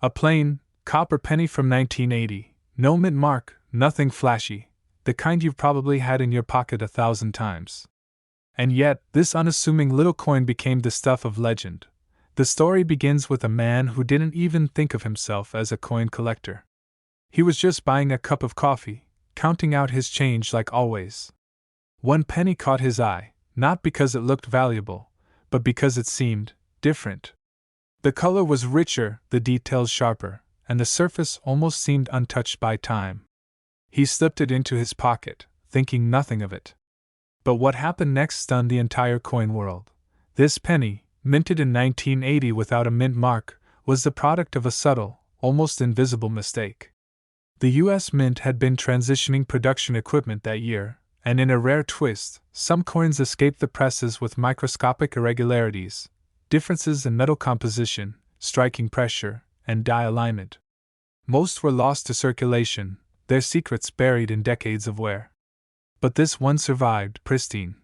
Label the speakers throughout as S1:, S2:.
S1: A plain, copper penny from 1980, no mint mark, nothing flashy, the kind you've probably had in your pocket 1,000 times. And yet, this unassuming little coin became the stuff of legend. The story begins with a man who didn't even think of himself as a coin collector. He was just buying a cup of coffee, counting out his change like always. One penny caught his eye, not because it looked valuable, but because it seemed different. The color was richer, the details sharper, and the surface almost seemed untouched by time. He slipped it into his pocket, thinking nothing of it. But what happened next stunned the entire coin world. This penny, minted in 1980 without a mint mark, was the product of a subtle, almost invisible mistake. The U.S. Mint had been transitioning production equipment that year, and in a rare twist, some coins escaped the presses with microscopic irregularities, differences in metal composition, striking pressure, and die alignment. Most were lost to circulation, their secrets buried in decades of wear. But this one survived, pristine.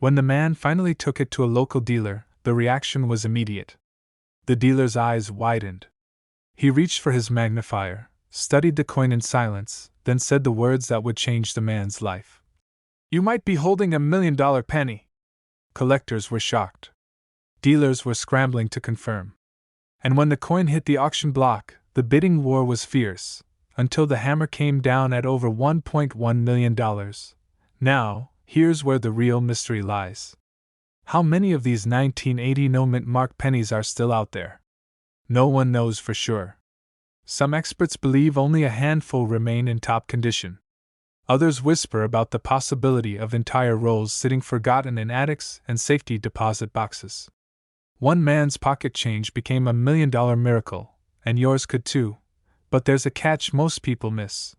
S1: When the man finally took it to a local dealer, the reaction was immediate. The dealer's eyes widened. He reached for his magnifier, studied the coin in silence, then said the words that would change the man's life. "You might be holding $1 million penny." Collectors were shocked. Dealers were scrambling to confirm. And when the coin hit the auction block, the bidding war was fierce, until the hammer came down at over $1.1 million. Now, here's where the real mystery lies. How many of these 1980 no-mint mark pennies are still out there? No one knows for sure. Some experts believe only a handful remain in top condition. Others whisper about the possibility of entire rolls sitting forgotten in attics and safety deposit boxes. One man's pocket change became $1 million miracle, and yours could too. But there's a catch most people miss.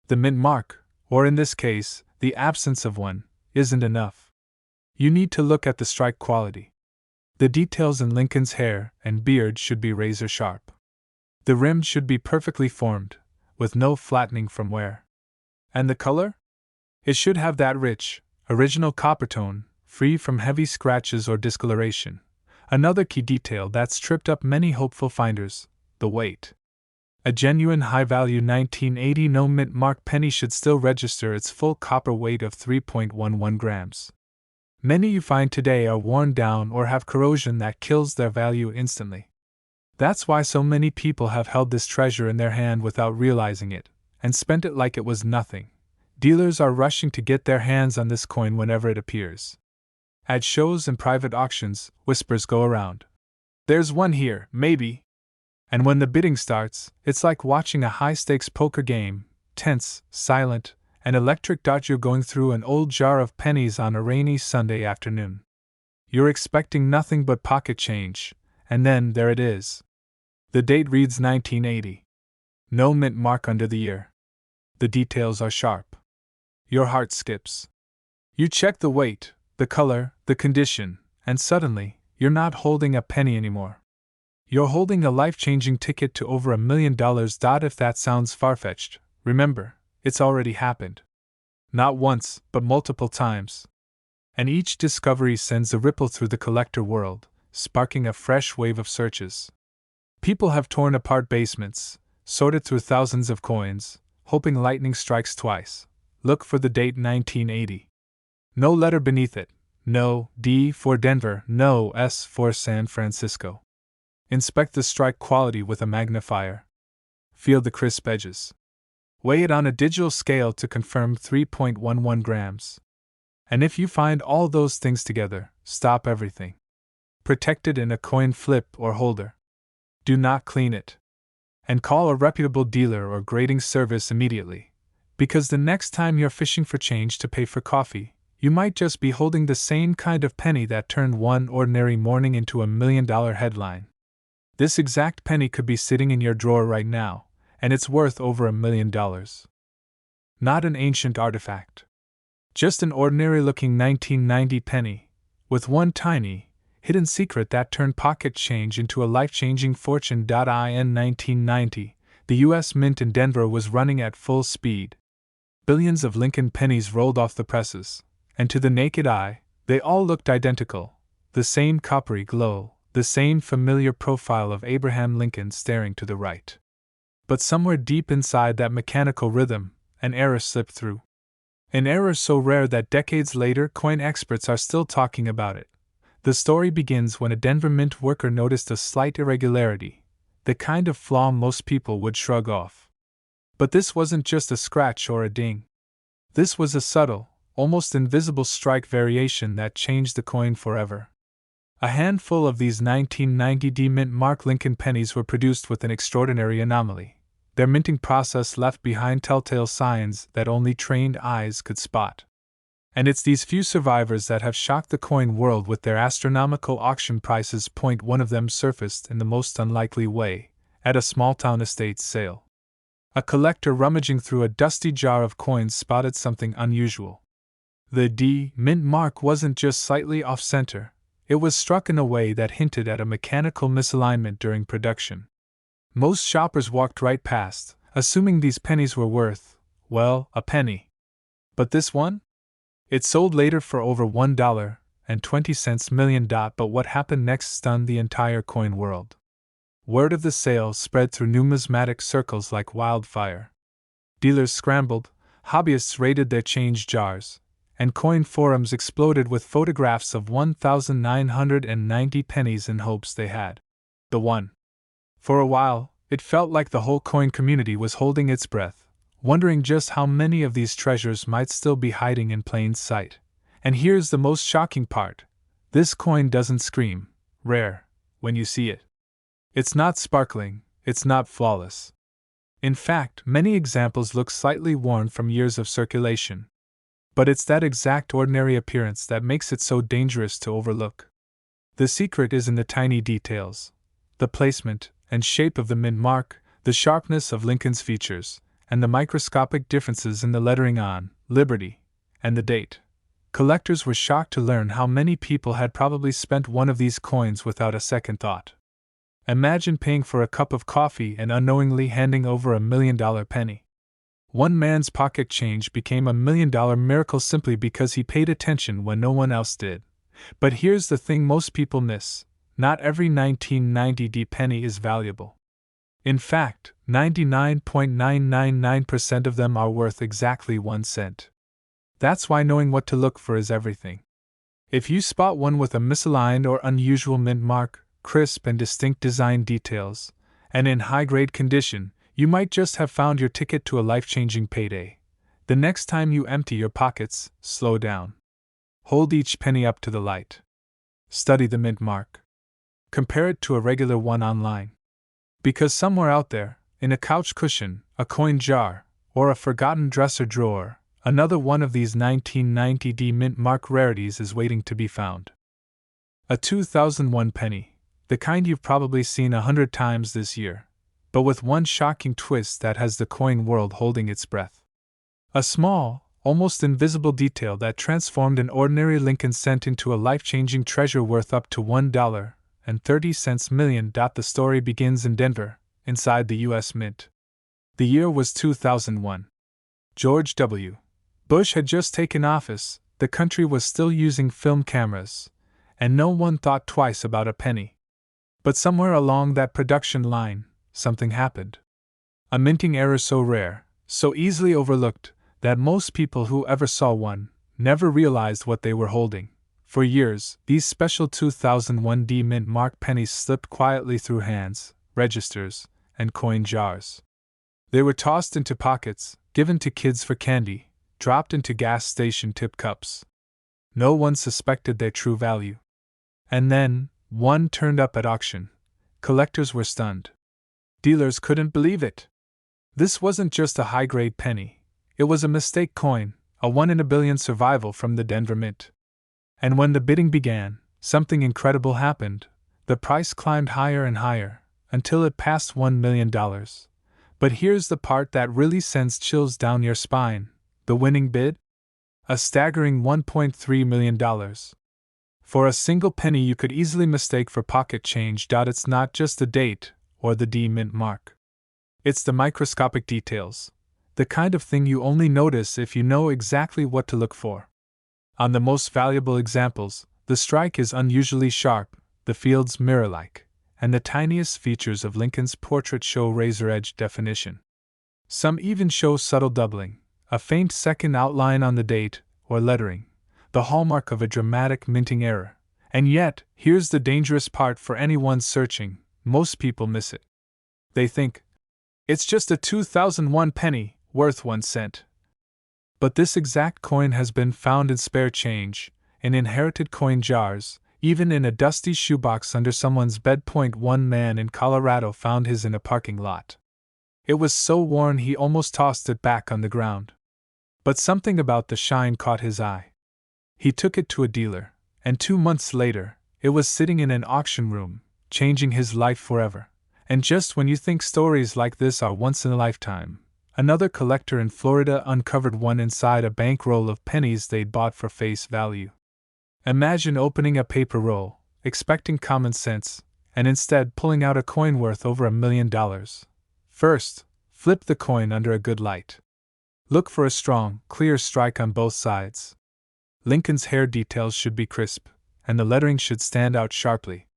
S1: The mint mark, or in this case, the absence of one, isn't enough. You need to look at the strike quality. The details in Lincoln's hair and beard should be razor sharp. The rim should be perfectly formed, with no flattening from wear. And the color? It should have that rich, original copper tone, free from heavy scratches or discoloration. Another key detail that's tripped up many hopeful finders: the weight. A genuine high-value 1980 no-mint mark penny should still register its full copper weight of 3.11 grams. Many you find today are worn down or have corrosion that kills their value instantly. That's why so many people have held this treasure in their hand without realizing it, and spent it like it was nothing. Dealers are rushing to get their hands on this coin whenever it appears. At shows and private auctions, whispers go around. "There's one here, maybe." And when the bidding starts, it's like watching a high-stakes poker game, tense, silent, and electric. You're going through an old jar of pennies on a rainy Sunday afternoon. You're expecting nothing but pocket change, and then there it is. The date reads 1980. No mint mark under the year. The details are sharp. Your heart skips. You check the weight, the color, the condition, and suddenly, you're not holding a penny anymore. You're holding a life-changing ticket to over $1 million. If that sounds far-fetched, remember, it's already happened. Not once, but multiple times. And each discovery sends a ripple through the collector world, sparking a fresh wave of searches. People have torn apart basements, sorted through thousands of coins, hoping lightning strikes twice. Look for the date 1980. No letter beneath it, no D for Denver, no S for San Francisco. Inspect the strike quality with a magnifier. Feel the crisp edges. Weigh it on a digital scale to confirm 3.11 grams. And if you find all those things together, stop everything. Protect it in a coin flip or holder. Do not clean it. And call a reputable dealer or grading service immediately. Because the next time you're fishing for change to pay for coffee, you might just be holding the same kind of penny that turned one ordinary morning into $1 million headline. This exact penny could be sitting in your drawer right now, and it's worth over $1 million. Not an ancient artifact. Just an ordinary-looking 1990 penny, with one tiny, hidden secret that turned pocket change into a life-changing fortune. In 1990, the U.S. Mint in Denver was running at full speed. Billions of Lincoln pennies rolled off the presses, and to the naked eye, they all looked identical. The same coppery glow, the same familiar profile of Abraham Lincoln staring to the right. But somewhere deep inside that mechanical rhythm, an error slipped through. An error so rare that decades later coin experts are still talking about it. The story begins when a Denver Mint worker noticed a slight irregularity, the kind of flaw most people would shrug off. But this wasn't just a scratch or a ding. This was a subtle, almost invisible strike variation that changed the coin forever. A handful of these 1990 D Mint Mark Lincoln pennies were produced with an extraordinary anomaly. Their minting process left behind telltale signs that only trained eyes could spot. And it's these few survivors that have shocked the coin world with their astronomical auction prices. One of them surfaced in the most unlikely way, at a small-town estate sale. A collector rummaging through a dusty jar of coins spotted something unusual. The D Mint mark wasn't just slightly off-center, it was struck in a way that hinted at a mechanical misalignment during production. Most shoppers walked right past, assuming these pennies were worth, well, a penny. But this one? It sold later for over $1.20 million. But what happened next stunned the entire coin world. Word of the sale spread through numismatic circles like wildfire. Dealers scrambled, hobbyists raided their change jars, and coin forums exploded with photographs of 1,990 pennies in hopes they had the one. For a while, it felt like the whole coin community was holding its breath, wondering just how many of these treasures might still be hiding in plain sight. And here's the most shocking part. This coin doesn't scream rare when you see it. It's not sparkling, it's not flawless. In fact, many examples look slightly worn from years of circulation. But it's that exact ordinary appearance that makes it so dangerous to overlook. The secret is in the tiny details. The placement and shape of the mint mark, the sharpness of Lincoln's features, and the microscopic differences in the lettering on Liberty and the date. Collectors were shocked to learn how many people had probably spent one of these coins without a second thought. Imagine paying for a cup of coffee and unknowingly handing over $1 million penny. One man's pocket change became $1 million miracle simply because he paid attention when no one else did. But here's the thing most people miss. Not every 1990 D penny is valuable. In fact, 99.999% of them are worth exactly 1 cent. That's why knowing what to look for is everything. If you spot one with a misaligned or unusual mint mark, crisp and distinct design details, and in high-grade condition, you might just have found your ticket to a life-changing payday. The next time you empty your pockets, slow down. Hold each penny up to the light. Study the mint mark. Compare it to a regular one online. Because somewhere out there, in a couch cushion, a coin jar, or a forgotten dresser drawer, another one of these 1990 D mint mark rarities is waiting to be found. A 2001 penny. The kind you've probably seen 100 times this year, but with one shocking twist that has the coin world holding its breath. A small, almost invisible detail that transformed an ordinary Lincoln cent into a life-changing treasure worth up to $1.30 million. The story begins in Denver, inside the U.S. Mint. The year was 2001. George W. Bush had just taken office, the country was still using film cameras, and no one thought twice about a penny. But somewhere along that production line, something happened. A minting error so rare, so easily overlooked, that most people who ever saw one never realized what they were holding. For years, these special 2001 D Mint mark pennies slipped quietly through hands, registers, and coin jars. They were tossed into pockets, given to kids for candy, dropped into gas station tip cups. No one suspected their true value. And then, one turned up at auction. Collectors were stunned. Dealers couldn't believe it. This wasn't just a high-grade penny. It was a mistake coin, a 1 in a billion survival from the Denver Mint. And when the bidding began, something incredible happened. The price climbed higher and higher, until it passed $1 million. But here's the part that really sends chills down your spine. The winning bid? A staggering $1.3 million. For a single penny you could easily mistake for pocket change. It's not just the date or the D Mint mark. It's the microscopic details, the kind of thing you only notice if you know exactly what to look for. On the most valuable examples, the strike is unusually sharp, the fields mirror-like, and the tiniest features of Lincoln's portrait show razor-edge definition. Some even show subtle doubling, a faint second outline on the date or lettering, the hallmark of a dramatic minting error. And yet, here's the dangerous part for anyone searching: most people miss it. They think, it's just a 2001 penny, worth 1 cent. But this exact coin has been found in spare change, in inherited coin jars, even in a dusty shoebox under someone's bed. One man in Colorado found his in a parking lot. It was so worn he almost tossed it back on the ground. But something about the shine caught his eye. He took it to a dealer, and 2 months later, it was sitting in an auction room, changing his life forever. And just when you think stories like this are once in a lifetime, another collector in Florida uncovered one inside a bankroll of pennies they'd bought for face value. Imagine opening a paper roll, expecting common sense, and instead pulling out a coin worth over $1 million. First, flip the coin under a good light. Look for a strong, clear strike on both sides. Lincoln's hair details should be crisp, and the lettering should stand out sharply.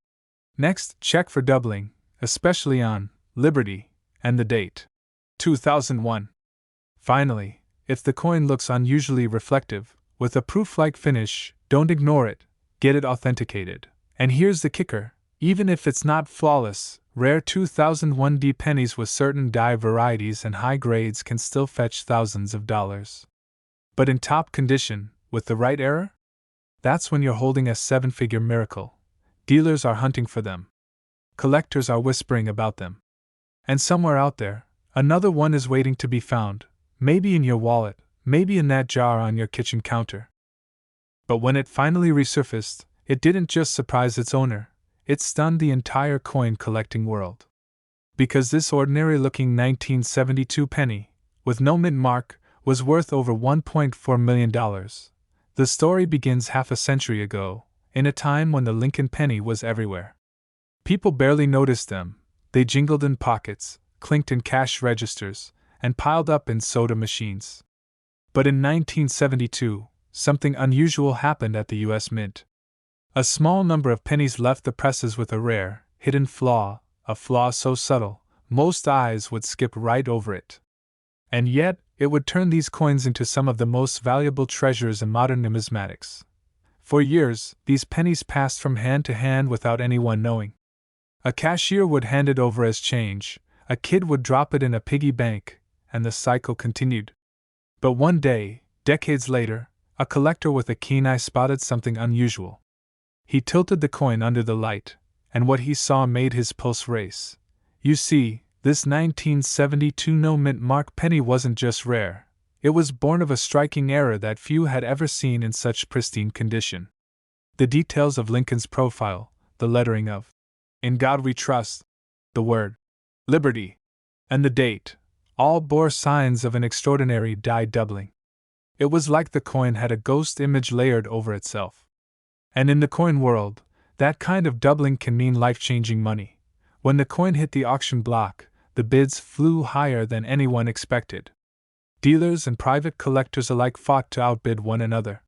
S1: Next, check for doubling, especially on Liberty and the date, 2001. Finally, if the coin looks unusually reflective, with a proof-like finish, don't ignore it, get it authenticated. And here's the kicker: even if it's not flawless, rare 2001 pennies with certain die varieties and high grades can still fetch thousands of dollars. But in top condition, with the right error? That's when you're holding a 7-figure miracle. Dealers are hunting for them. Collectors are whispering about them. And somewhere out there, another one is waiting to be found, maybe in your wallet, maybe in that jar on your kitchen counter. But when it finally resurfaced, it didn't just surprise its owner, it stunned the entire coin collecting world. Because this ordinary-looking 1972 penny, with no mint mark, was worth over $1.4 million. The story begins half a century ago, in a time when the Lincoln penny was everywhere. People barely noticed them. They jingled in pockets, clinked in cash registers, and piled up in soda machines. But in 1972, something unusual happened at the U.S. Mint. A small number of pennies left the presses with a rare, hidden flaw, a flaw so subtle, most eyes would skip right over it. And yet, it would turn these coins into some of the most valuable treasures in modern numismatics. For years, these pennies passed from hand to hand without anyone knowing. A cashier would hand it over as change, a kid would drop it in a piggy bank, and the cycle continued. But one day, decades later, a collector with a keen eye spotted something unusual. He tilted the coin under the light, and what he saw made his pulse race. You see, this 1972 no-mint mark penny wasn't just rare, it was born of a striking error that few had ever seen in such pristine condition. The details of Lincoln's profile, the lettering of "In God We Trust," the word "Liberty," and the date, all bore signs of an extraordinary die doubling. It was like the coin had a ghost image layered over itself. And in the coin world, that kind of doubling can mean life-changing money. When the coin hit the auction block, the bids flew higher than anyone expected. Dealers and private collectors alike fought to outbid one another.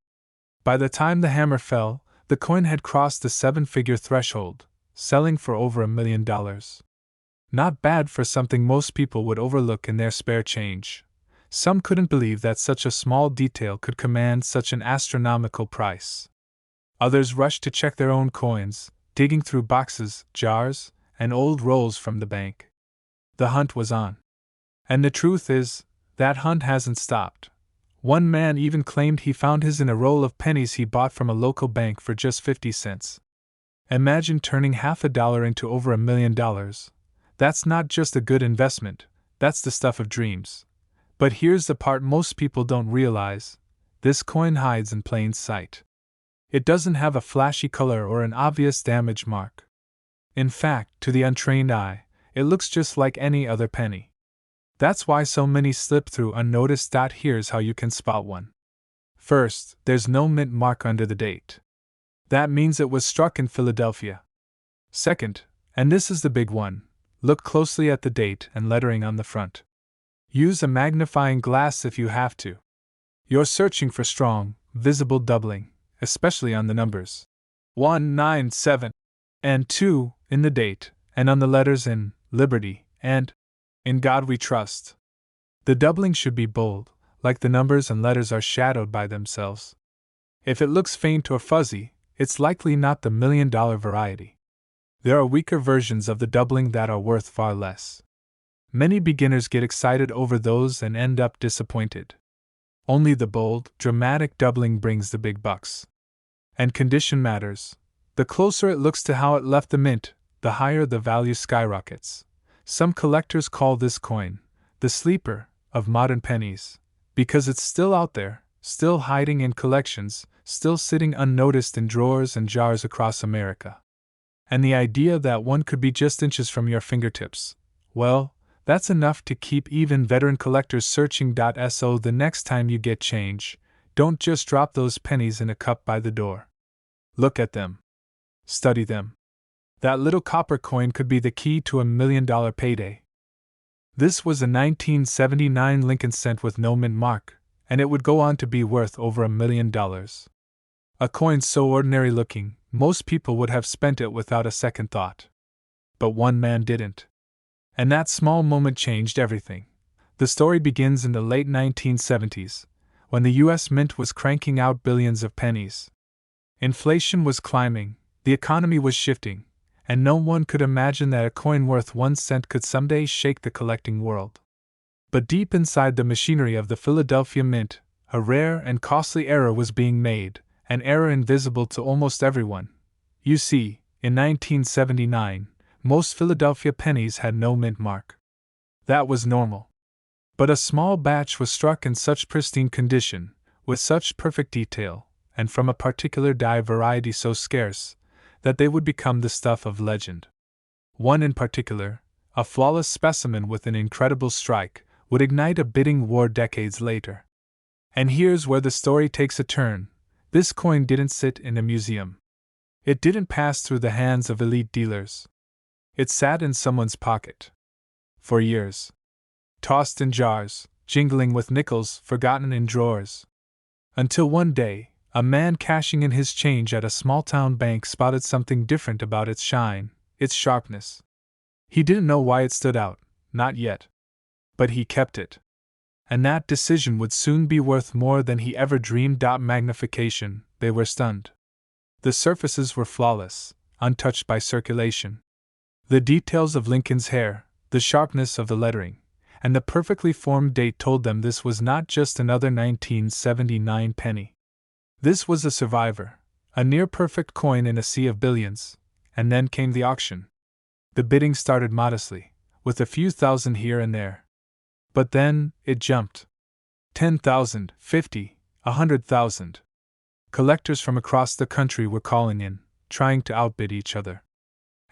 S1: By the time the hammer fell, the coin had crossed the 7-figure threshold, selling for over $1 million. Not bad for something most people would overlook in their spare change. Some couldn't believe that such a small detail could command such an astronomical price. Others rushed to check their own coins, digging through boxes, jars, and old rolls from the bank. The hunt was on. And the truth is, that hunt hasn't stopped. One man even claimed he found his in a roll of pennies he bought from a local bank for just 50 cents. Imagine turning half a dollar into over $1 million. That's not just a good investment, that's the stuff of dreams. But here's the part most people don't realize: this coin hides in plain sight. It doesn't have a flashy color or an obvious damage mark. In fact, to the untrained eye, it looks just like any other penny. That's why so many slip through unnoticed. Here's how you can spot one. First, there's no mint mark under the date. That means it was struck in Philadelphia. Second, and this is the big one, look closely at the date and lettering on the front. Use a magnifying glass if you have to. You're searching for strong, visible doubling, especially on the numbers 197. and 2 in the date, and on the letters in Liberty and In God We Trust. The doubling should be bold, like the numbers and letters are shadowed by themselves. If it looks faint or fuzzy, it's likely not the $1,000,000 variety. There are weaker versions of the doubling that are worth far less. Many beginners get excited over those and end up disappointed. Only the bold, dramatic doubling brings the big bucks. And condition matters. The closer it looks to how it left the mint, the higher the value skyrockets. Some collectors call this coin the sleeper of modern pennies, because it's still out there, still hiding in collections, still sitting unnoticed in drawers and jars across America. And the idea that one could be just inches from your fingertips, well, that's enough to keep even veteran collectors searching. So the next time you get change, don't just drop those pennies in a cup by the door. Look at them. Study them. That little copper coin could be the key to a $1,000,000 payday. This was a 1979 Lincoln cent with no mint mark, and it would go on to be worth over $1,000,000. A coin so ordinary looking, most people would have spent it without a second thought. But one man didn't. And that small moment changed everything. The story begins in the late 1970s, when the U.S. Mint was cranking out billions of pennies. Inflation was climbing, the economy was shifting, and no one could imagine that a coin worth 1 cent could someday shake the collecting world. But deep inside the machinery of the Philadelphia Mint, a rare and costly error was being made, an error invisible to almost everyone. You see, in 1979, most Philadelphia pennies had no mint mark. That was normal. But a small batch was struck in such pristine condition, with such perfect detail, and from a particular die variety so scarce, that they would become the stuff of legend. One in particular, a flawless specimen with an incredible strike, would ignite a bidding war decades later. And here's where the story takes a turn. This coin didn't sit in a museum. It didn't pass through the hands of elite dealers. It sat in someone's pocket. For years. Tossed in jars, jingling with nickels, forgotten in drawers. Until one day, a man cashing in his change at a small-town bank spotted something different about its shine, its sharpness. He didn't know why it stood out, not yet. But he kept it. And that decision would soon be worth more than he ever dreamed. Magnification, they were stunned. The surfaces were flawless, untouched by circulation. The details of Lincoln's hair, the sharpness of the lettering, and the perfectly formed date told them this was not just another 1979 penny. This was a survivor, a near-perfect coin in a sea of billions. And then came the auction. The bidding started modestly, with a few thousand here and there. But then, it jumped. 10,000, 50, 100,000. Collectors from across the country were calling in, trying to outbid each other.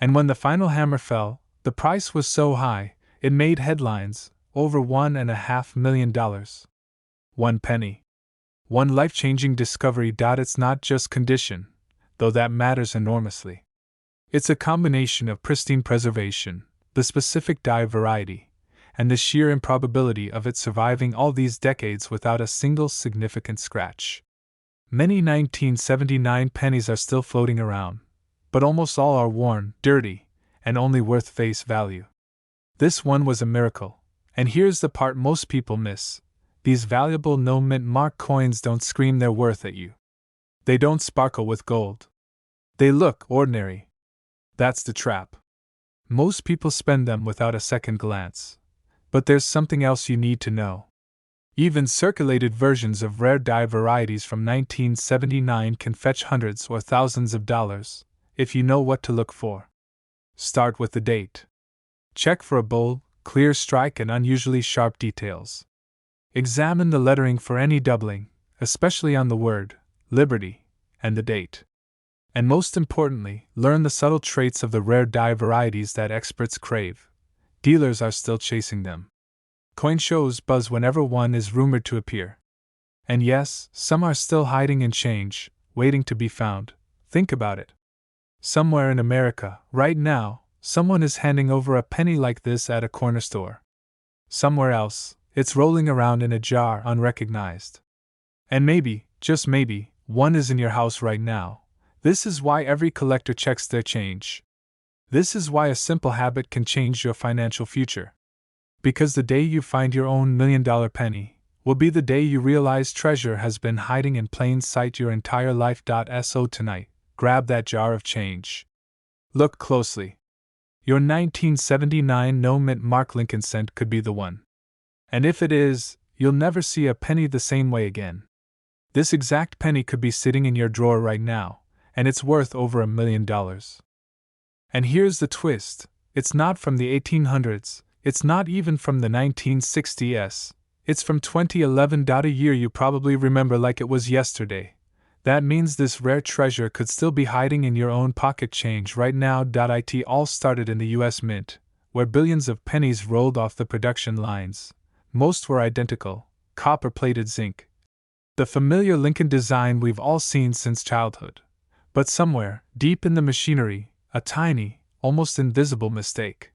S1: And when the final hammer fell, the price was so high, it made headlines, over $1.5 million. 1 penny. One life-changing discovery. It's not just condition, though that matters enormously. It's a combination of pristine preservation, the specific die variety, and the sheer improbability of it surviving all these decades without a single significant scratch. Many 1979 pennies are still floating around, but almost all are worn, dirty, and only worth face value. This one was a miracle, and here's the part most people miss. These valuable no-mint mark coins don't scream their worth at you. They don't sparkle with gold. They look ordinary. That's the trap. Most people spend them without a second glance. But there's something else you need to know. Even circulated versions of rare die varieties from 1979 can fetch hundreds or thousands of dollars, if you know what to look for. Start with the date. Check for a bold, clear strike and unusually sharp details. Examine the lettering for any doubling, especially on the word, Liberty, and the date. And most importantly, learn the subtle traits of the rare die varieties that experts crave. Dealers are still chasing them. Coin shows buzz whenever one is rumored to appear. And yes, some are still hiding in change, waiting to be found. Think about it. Somewhere in America, right now, someone is handing over a penny like this at a corner store. Somewhere else, it's rolling around in a jar unrecognized. And maybe, just maybe, one is in your house right now. This is why every collector checks their change. This is why a simple habit can change your financial future. Because the day you find your own $1,000,000 penny will be the day you realize treasure has been hiding in plain sight your entire life. So tonight, grab that jar of change. Look closely. Your 1979 no-mint Mark Lincoln cent could be the one. And if it is, you'll never see a penny the same way again. This exact penny could be sitting in your drawer right now, and it's worth over $1,000,000. And here's the twist: it's not from the 1800s, it's not even from the 1960s, it's from 2011. A year you probably remember like it was yesterday. That means this rare treasure could still be hiding in your own pocket change right now. It all started in the US Mint, where billions of pennies rolled off the production lines. Most were identical, copper-plated zinc. The familiar Lincoln design we've all seen since childhood. But somewhere, deep in the machinery, a tiny, almost invisible mistake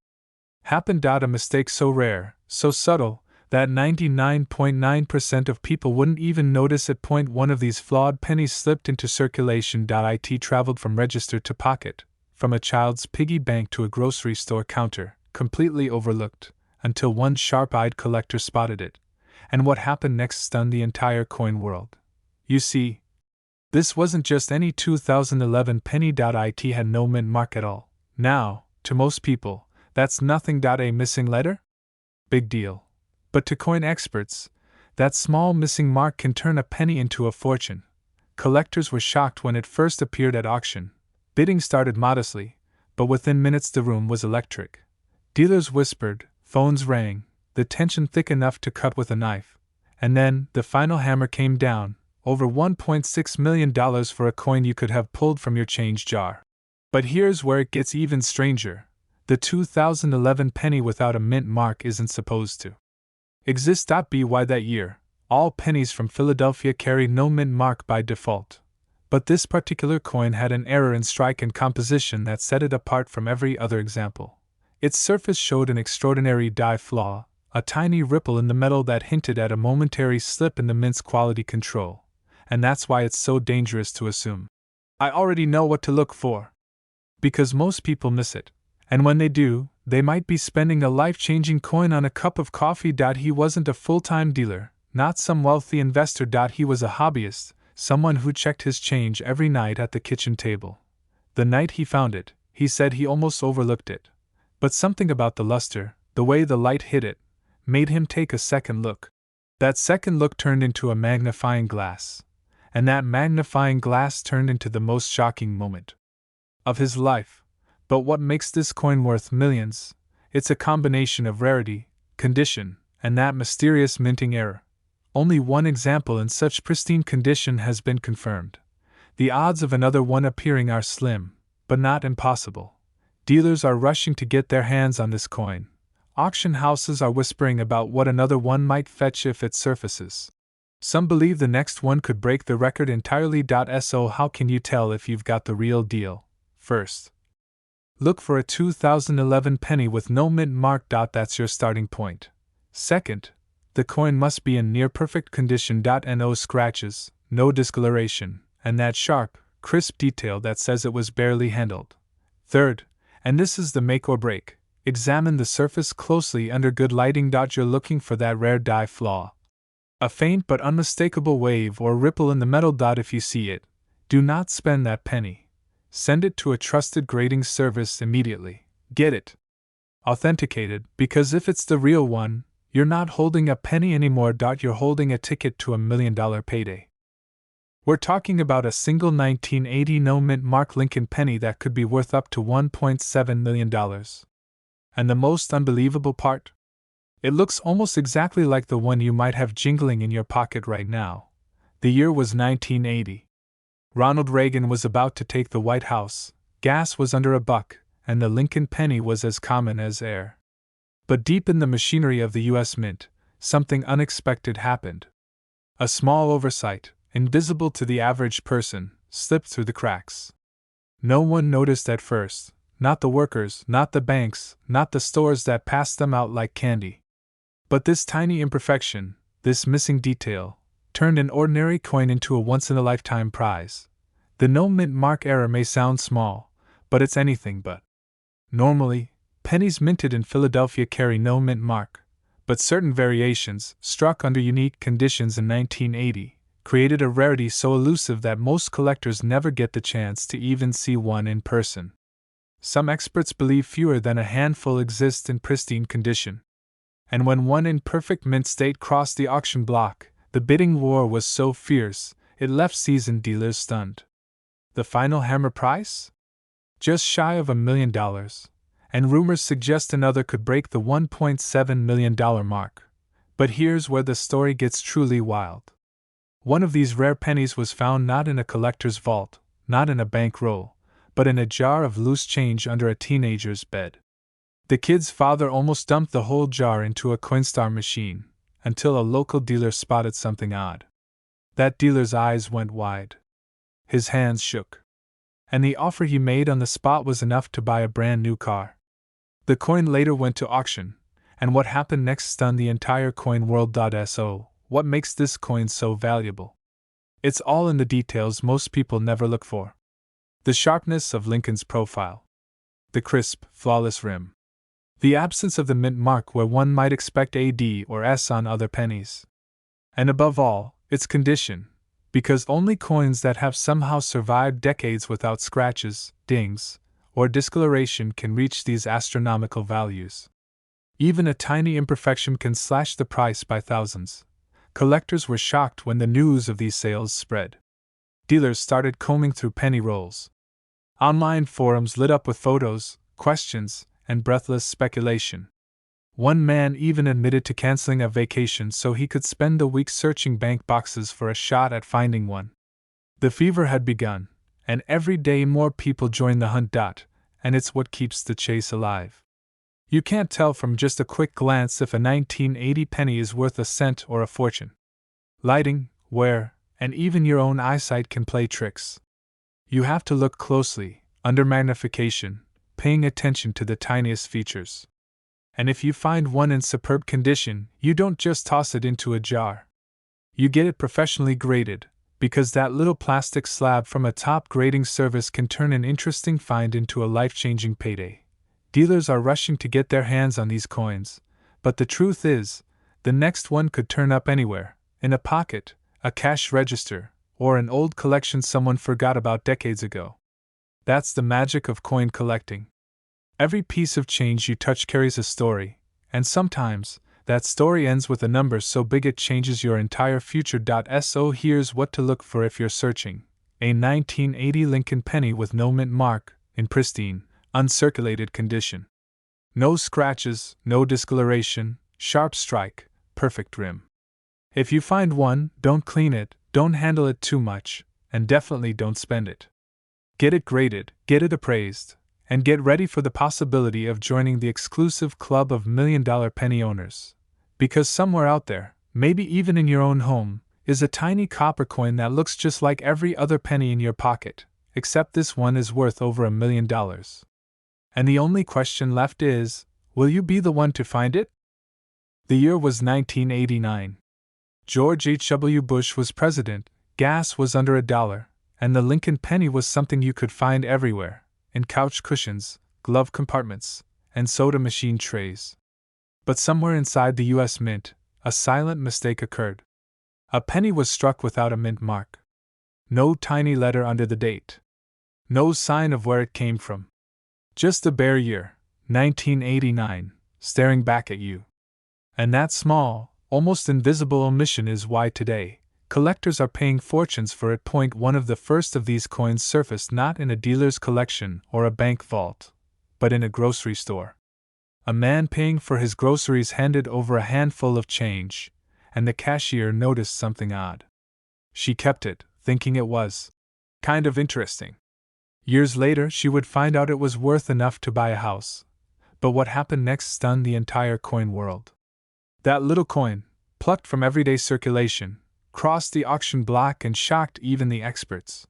S1: happened. A mistake so rare, so subtle, that 99.9% of people wouldn't even notice it. One of these flawed pennies slipped into circulation. It traveled from register to pocket, from a child's piggy bank to a grocery store counter, completely overlooked, until one sharp-eyed collector spotted it. And what happened next stunned the entire coin world. You see, this wasn't just any 2011 penny. It had no mint mark at all. Now, to most people, that's nothing. A missing letter? Big deal. But to coin experts, that small missing mark can turn a penny into a fortune. Collectors were shocked when it first appeared at auction. Bidding started modestly, but within minutes the room was electric. Dealers whispered, phones rang, the tension thick enough to cut with a knife. And then, the final hammer came down, over $1.6 million for a coin you could have pulled from your change jar. But here's where it gets even stranger. The 2011 penny without a mint mark isn't supposed to exist. By that year, all pennies from Philadelphia carried no mint mark by default. But this particular coin had an error in strike and composition that set it apart from every other example. Its surface showed an extraordinary die flaw, a tiny ripple in the metal that hinted at a momentary slip in the mint's quality control. And that's why it's so dangerous to assume. I already know what to look for. Because most people miss it. And when they do, they might be spending a life-changing coin on a cup of coffee. He wasn't a full-time dealer, not some wealthy investor. He was a hobbyist, someone who checked his change every night at the kitchen table. The night he found it, he said he almost overlooked it. But something about the luster, the way the light hit it, made him take a second look. That second look turned into a magnifying glass. And that magnifying glass turned into the most shocking moment of his life. But what makes this coin worth millions? It's a combination of rarity, condition, and that mysterious minting error. Only one example in such pristine condition has been confirmed. The odds of another one appearing are slim, but not impossible. Dealers are rushing to get their hands on this coin. Auction houses are whispering about what another one might fetch if it surfaces. Some believe the next one could break the record entirely. So how can you tell if you've got the real deal? First, look for a 2011 penny with no mint mark. That's your starting point. Second, the coin must be in near perfect condition. No scratches, no discoloration, and that sharp, crisp detail that says it was barely handled. Third, and this is the make or break, examine the surface closely under good lighting. You're looking for that rare die flaw. A faint but unmistakable wave or ripple in the metal. If you see it, do not spend that penny. Send it to a trusted grading service immediately. Get it authenticated, because if it's the real one, you're not holding a penny anymore. You're holding a ticket to $1 million payday. We're talking about a single 1980 no-mint Mark Lincoln penny that could be worth up to $1.7 million. And the most unbelievable part? It looks almost exactly like the one you might have jingling in your pocket right now. The year was 1980. Ronald Reagan was about to take the White House, gas was under $1, and the Lincoln penny was as common as air. But deep in the machinery of the U.S. Mint, something unexpected happened. A small oversight, invisible to the average person, slipped through the cracks. No one noticed at first, not the workers, not the banks, not the stores that passed them out like candy. But this tiny imperfection, this missing detail, turned an ordinary coin into a once-in-a-lifetime prize. The no mint mark error may sound small, but it's anything but. Normally, pennies minted in Philadelphia carry no mint mark, but certain variations, struck under unique conditions in 1980, created a rarity so elusive that most collectors never get the chance to even see one in person. Some experts believe fewer than a handful exist in pristine condition. And when one in perfect mint state crossed the auction block, the bidding war was so fierce, it left seasoned dealers stunned. The final hammer price? Just shy of $1 million, and rumors suggest another could break the $1.7 million mark. But here's where the story gets truly wild. One of these rare pennies was found not in a collector's vault, not in a bank roll, but in a jar of loose change under a teenager's bed. The kid's father almost dumped the whole jar into a Coinstar machine, until a local dealer spotted something odd. That dealer's eyes went wide. His hands shook. And the offer he made on the spot was enough to buy a brand new car. The coin later went to auction, and what happened next stunned the entire coin world. So, what makes this coin so valuable? It's all in the details most people never look for. The sharpness of Lincoln's profile. The crisp, flawless rim. The absence of the mint mark where one might expect a D or S on other pennies. And above all, its condition, because only coins that have somehow survived decades without scratches, dings, or discoloration can reach these astronomical values. Even a tiny imperfection can slash the price by thousands. Collectors were shocked when the news of these sales spread. Dealers started combing through penny rolls. Online forums lit up with photos, questions, and breathless speculation. One man even admitted to canceling a vacation so he could spend the week searching bank boxes for a shot at finding one. The fever had begun, and every day more people joined the hunt. And it's what keeps the chase alive. You can't tell from just a quick glance if a 1980 penny is worth a cent or a fortune. Lighting, wear, and even your own eyesight can play tricks. You have to look closely, under magnification, paying attention to the tiniest features. And if you find one in superb condition, you don't just toss it into a jar. You get it professionally graded, because that little plastic slab from a top grading service can turn an interesting find into a life-changing payday. Dealers are rushing to get their hands on these coins, but the truth is, the next one could turn up anywhere, in a pocket, a cash register, or an old collection someone forgot about decades ago. That's the magic of coin collecting. Every piece of change you touch carries a story, and sometimes, that story ends with a number so big it changes your entire future. So here's what to look for if you're searching: a 1980 Lincoln penny with no mint mark, in pristine, uncirculated condition. No scratches, no discoloration, sharp strike, perfect rim. If you find one, don't clean it, don't handle it too much, and definitely don't spend it. Get it graded, get it appraised, and get ready for the possibility of joining the exclusive club of $1 million penny owners. Because somewhere out there, maybe even in your own home, is a tiny copper coin that looks just like every other penny in your pocket, except this one is worth over $1 million. And the only question left is, will you be the one to find it? The year was 1989. George H.W. Bush was president, gas was under $1, and the Lincoln penny was something you could find everywhere, in couch cushions, glove compartments, and soda machine trays. But somewhere inside the U.S. Mint, a silent mistake occurred. A penny was struck without a mint mark. No tiny letter under the date. No sign of where it came from. Just the bare year, 1989, staring back at you. And that small, almost invisible omission is why today, collectors are paying fortunes for it. One of the first of these coins surfaced not in a dealer's collection or a bank vault, but in a grocery store. A man paying for his groceries handed over a handful of change, and the cashier noticed something odd. She kept it, thinking it was kind of interesting. Years later, she would find out it was worth enough to buy a house. But what happened next stunned the entire coin world. That little coin, plucked from everyday circulation, crossed the auction block and shocked even the experts.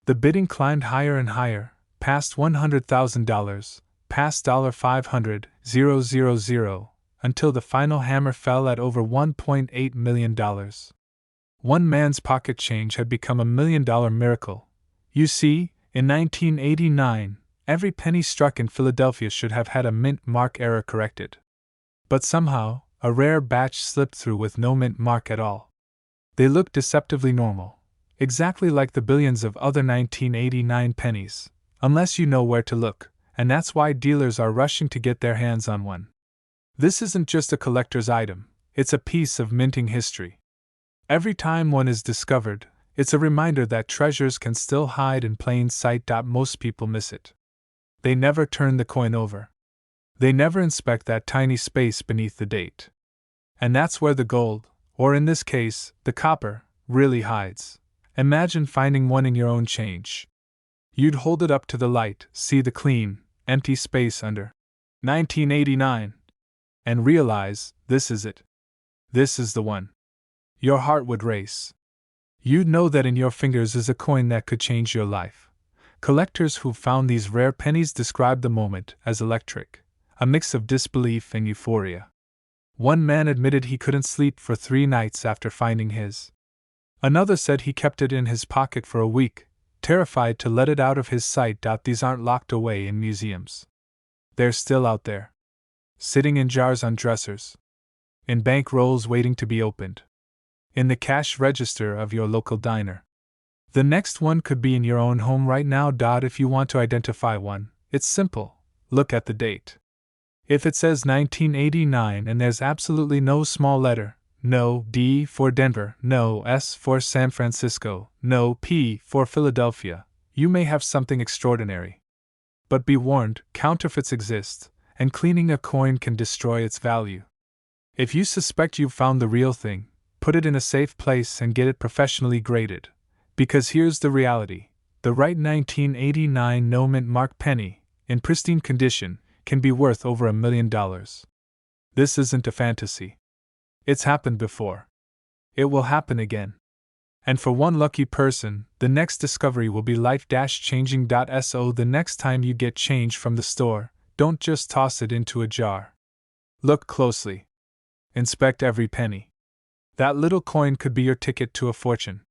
S1: The bidding climbed higher and higher, past $100,000, past $500,000, until the final hammer fell at over $1.8 million. One man's pocket change had become $1 million miracle, You see, in 1989, every penny struck in Philadelphia should have had a mint mark error corrected. But somehow, a rare batch slipped through with no mint mark at all. They looked deceptively normal, exactly like the billions of other 1989 pennies, unless you know where to look, and that's why dealers are rushing to get their hands on one. This isn't just a collector's item, it's a piece of minting history. Every time one is discovered, it's a reminder that treasures can still hide in plain sight. Most people miss it. They never turn the coin over. They never inspect that tiny space beneath the date. And that's where the gold, or in this case, the copper, really hides. Imagine finding one in your own change. You'd hold it up to the light, see the clean, empty space under 1989, and realize, this is it. This is the one. Your heart would race. You'd know that in your fingers is a coin that could change your life. Collectors who've found these rare pennies describe the moment as electric, a mix of disbelief and euphoria. One man admitted he couldn't sleep for 3 nights after finding his. Another said he kept it in his pocket for a week, terrified to let it out of his sight. These aren't locked away in museums. They're still out there, sitting in jars on dressers, in bank rolls waiting to be opened, in the cash register of your local diner. The next one could be in your own home right now. If you want to identify one, it's simple. Look at the date. If it says 1989 and there's absolutely no small letter, no D for Denver, no S for San Francisco, no P for Philadelphia, you may have something extraordinary. But be warned, counterfeits exist, and cleaning a coin can destroy its value. If you suspect you've found the real thing, put it in a safe place and get it professionally graded. Because here's the reality: the right 1989 no mint mark penny, in pristine condition, can be worth over $1 million. This isn't a fantasy. It's happened before. It will happen again. And for one lucky person, the next discovery will be life-changing. So the next time you get change from the store, don't just toss it into a jar. Look closely. Inspect every penny. That little coin could be your ticket to a fortune.